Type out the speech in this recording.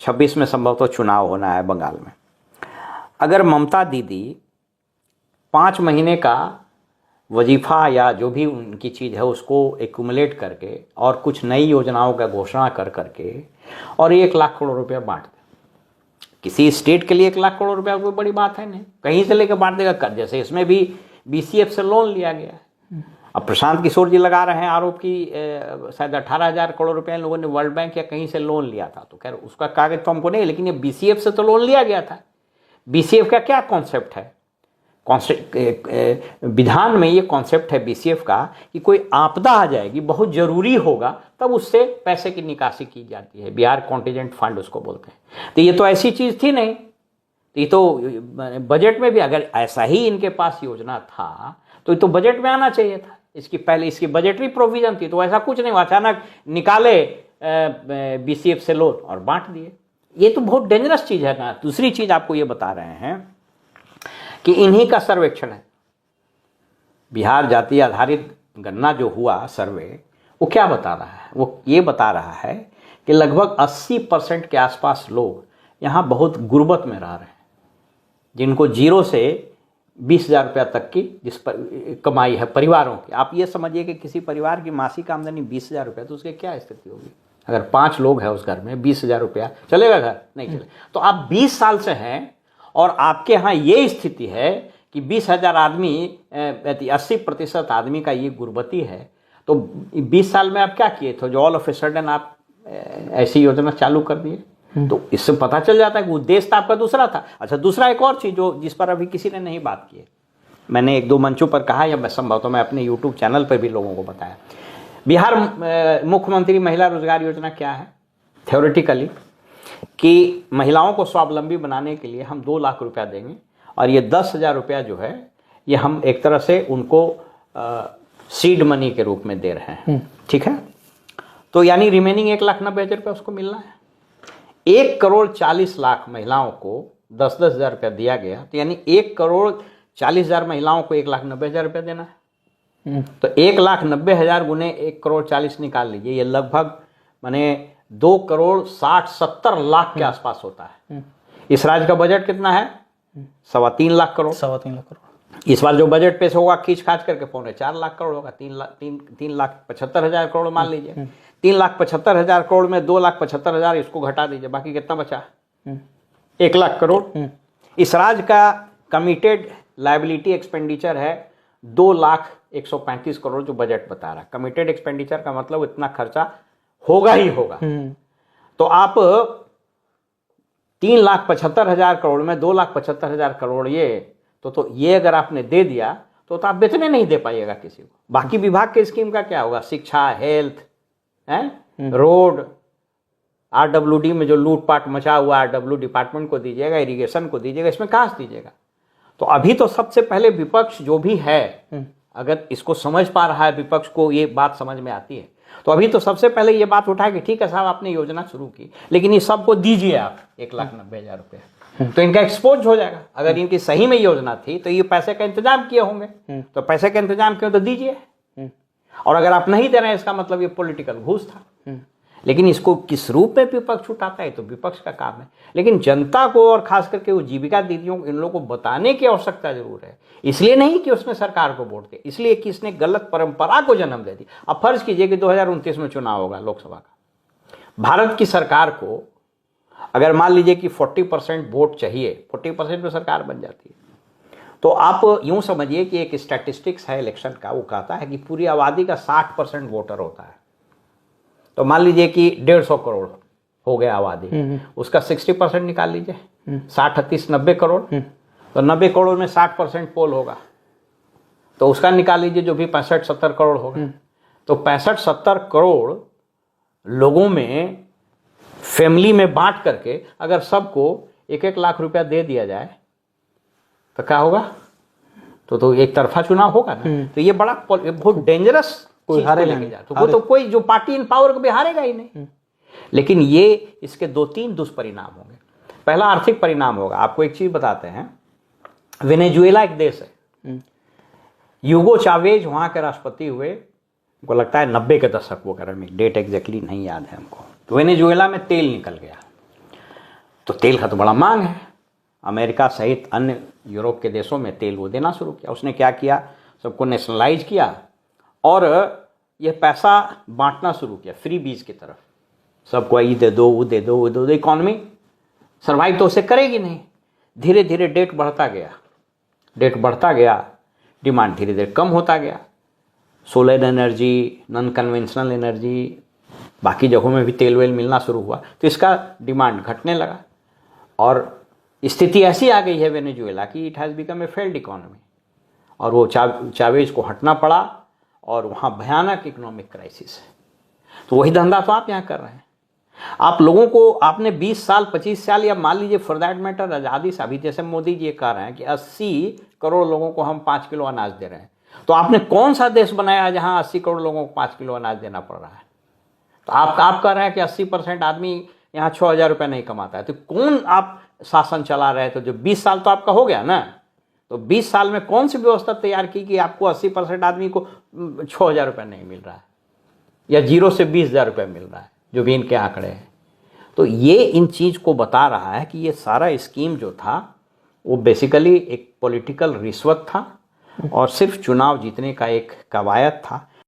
26 में संभवतः चुनाव होना है बंगाल में। अगर ममता दीदी 5 महीने का वजीफा या जो भी उनकी चीज़ है उसको एक्यूमुलेट करके और कुछ नई योजनाओं का घोषणा कर करके और 1 लाख करोड़ रुपया बांट दे, किसी स्टेट के लिए 1 लाख करोड़ रुपया कोई बड़ी बात है नहीं, कहीं से लेकर बांट देगा। कर जैसे इसमें भी BCF से लोन लिया गया है। अब प्रशांत किशोर जी लगा रहे हैं आरोप की शायद 18,000 करोड़ रुपए लोगों ने वर्ल्ड बैंक या कहीं से लोन लिया था, तो खैर उसका कागज तो हमको नहीं, लेकिन ये BCF से तो लोन लिया गया था। BCF का क्या कॉन्सेप्ट है? विधान में ये कॉन्सेप्ट है BCF का कि कोई आपदा आ जाएगी, बहुत जरूरी होगा, तब उससे पैसे की निकासी की जाती है। बिहार कॉन्टिजेंट फंड उसको बोलते हैं। तो ये तो ऐसी चीज थी नहीं, ये तो बजट में भी अगर ऐसा ही इनके पास योजना था तो ये तो बजट में आना चाहिए था। इसकी पहले इसकी बजटरी प्रोविजन थी, तो ऐसा कुछ नहीं हुआ, अचानक निकाले BCF से लोन और बांट दिए। ये तो बहुत डेंजरस चीज है ना। दूसरी चीज आपको ये बता रहे हैं कि इन्हीं का सर्वेक्षण है, बिहार जाति आधारित गणना जो हुआ सर्वे, वो क्या बता रहा है? वो ये बता रहा है कि लगभग 80% के आसपास लोग यहाँ बहुत गुर्बत में रह रहे हैं, जिनको 0 से 20,000 रुपया तक की जिस पर कमाई है परिवारों की। आप ये समझिए कि किसी परिवार की मासिक आमदनी 20,000 रुपया, तो उसकी क्या स्थिति होगी? अगर 5 लोग हैं उस घर में, 20,000 रुपया चलेगा? घर नहीं चले। तो आप 20 साल से हैं और आपके यहाँ ये स्थिति है कि 20,000 आदमी 80% आदमी का ये गुर्बती है, तो 20 साल में आप क्या किए थे जो ऑल ऑफ ए सडन आप ऐसी योजना चालू कर दिए? तो इससे पता चल जाता है कि उद्देश्य तो आपका दूसरा था। अच्छा, दूसरा एक और चीज जो जिस पर अभी किसी ने नहीं बात की है, मैंने 1-2 मंचों पर कहा या संभवतः मैं अपने YouTube चैनल पर भी लोगों को बताया। बिहार मुख्यमंत्री महिला रोजगार योजना क्या है? थ्योरेटिकली कि महिलाओं को स्वावलंबी बनाने के लिए हम 2 लाख रुपया देंगे और ये 10,000 रुपया जो है ये हम एक तरह से उनको सीड मनी के रूप में दे रहे हैं। ठीक है, तो यानी रिमेनिंग 1,90,000 रुपया उसको मिलना है। 1,40,00,000 महिलाओं को 10,000 रुपया दिया गया, तो यानी 1,40,00,000 महिलाओं को 1,90,000 रुपया देना है। तो 1,90,000 गुने 1,40,00,000 निकाल लीजिए, ये लगभग माने 2,60,70 लाख के आसपास होता है। इस राज्य का बजट कितना है? 3.25 लाख करोड़। 3.25 लाख करोड़। इस बार जो बजट पेश होगा खींच खाच करके 3.25 लाख करोड़ होगा। 3,75,000 करोड़ मान लीजिए। 3,75,000 करोड़ में 2,75,000 इसको घटा दीजिए, बाकी कितना बचा? 1 लाख करोड़। इस राज्य का कमिटेड लायबिलिटी एक्सपेंडिचर है 2,135 करोड़, जो बजट बता रहा है। कमिटेड एक्सपेंडिचर का मतलब इतना खर्चा होगा ही होगा। तो आप 3,75,000 करोड़ में 2,75,000 करोड़ तो ये अगर आपने दे दिया तो आप वेतन नहीं दे पाइएगा किसी को। बाकी विभाग के स्कीम का क्या होगा? शिक्षा, हेल्थ, रोड, RWD में जो लूटपाट मचा हुआ RW डिपार्टमेंट को दीजिएगा, इरिगेशन को दीजिएगा, इसमें कहां से दीजिएगा? तो अभी तो सबसे पहले विपक्ष जो भी है, अगर इसको समझ पा रहा है, विपक्ष को ये बात समझ में आती है, तो अभी तो सबसे पहले ये बात उठाए कि ठीक है साहब आपने योजना शुरू की, लेकिन इस सबको दीजिए आप 1,90,000 रुपये, तो इनका एक्सपोज हो जाएगा। अगर इनकी सही में योजना थी तो ये पैसे का इंतजाम किए होंगे, तो पैसे का इंतजाम क्यों? तो दीजिए। और अगर आप नहीं दे रहे हैं इसका मतलब ये पॉलिटिकल घूस था। लेकिन इसको किस रूप में विपक्ष उठाता है तो विपक्ष का काम है। लेकिन जनता को और खास करके वो जीविका दीदियों इन लोगों को बताने की आवश्यकता जरूर है। इसलिए नहीं कि उसने सरकार को वोट दिया, इसलिए कि इसने गलत परंपरा को जन्म दे दी। अब फर्ज कीजिए कि 2029 में चुनाव होगा लोकसभा का। भारत की सरकार को अगर मान लीजिए कि 40% वोट चाहिए, 40% में सरकार बन जाती है, तो आप यूं समझिए कि एक स्टैटिस्टिक्स है इलेक्शन का, वो कहता है कि पूरी आबादी का 60% वोटर होता है। तो मान लीजिए कि 150 करोड़ हो गया आबादी, उसका 60% निकाल लीजिए, 60, 38, 90 करोड़। तो 90 करोड़ में 60% पोल होगा, तो उसका निकाल लीजिए जो भी 65-70 करोड़ होगा। तो 65-70 करोड़ लोगों में फैमिली में बांट करके अगर सबको 1-1 लाख रुपया दे दिया जाए तो क्या होगा? तो एक तरफा चुनाव होगा ना। तो ये बड़ा बहुत डेंजरस कोई हारे लेके जाए, तो वो तो कोई जो पार्टी इन पावर कभी हारेगा ही नहीं। लेकिन ये इसके 2-3 दुष्परिणाम होंगे। पहला आर्थिक परिणाम होगा। आपको एक चीज बताते हैं, वेनेजुएला एक देश है, यूगो चावेज वहां के राष्ट्रपति हुए, हमको लगता है 90 के दशक, वो कर डेट एग्जैक्टली नहीं याद है हमको। तो वेनेजुएला में तेल निकल गया। तो तेल का तो बड़ा मांग है। अमेरिका सहित अन्य यूरोप के देशों में तेल वो देना शुरू किया। उसने क्या किया, सबको नेशनलाइज किया और ये पैसा बांटना शुरू किया फ्री बीज की तरफ। सबको ये दे दो, वो दे दो, वो दे दो। इकॉनमी सर्वाइव तो उसे करेगी नहीं। धीरे धीरे डेट बढ़ता गया, डिमांड धीरे धीरे कम होता गया। Solar energy, non conventional energy, बाकी जगहों में भी तेल वेल मिलना शुरू हुआ, तो इसका डिमांड घटने लगा और स्थिति ऐसी आ गई है वेनेजुएला की it has become a failed economy. और वो चावेज को हटना पड़ा और वहाँ भयानक इकोनॉमिक क्राइसिस है। तो वही धंधा तो आप यहाँ कर रहे हैं। आप लोगों को, आपने 20 साल 25 साल या मान लीजिए फॉर दैट मैटर आज़ादी से, अभी जैसे मोदी जी ये कह रहे हैं कि 80 करोड़ लोगों को हम 5 किलो अनाज दे रहे हैं, तो आपने कौन सा देश बनाया जहाँ 80 करोड़ लोगों को 5 किलो अनाज देना पड़ रहा है? तो आप कह रहे हैं कि 80% आदमी यहाँ 6,000 रुपये नहीं कमाता है, तो कौन आप शासन चला रहे थे? जो 20 साल तो आपका हो गया ना, तो 20 साल में कौन सी व्यवस्था तैयार की कि आपको 80% आदमी को 6,000 रुपये नहीं मिल रहा है या 0 से 20,000 रुपये मिल रहा है, जो भी इनके आंकड़े हैं। तो ये इन चीज़ को बता रहा है कि ये सारा स्कीम जो था वो बेसिकली एक पॉलिटिकल रिश्वत था और सिर्फ चुनाव जीतने का एक कवायद था।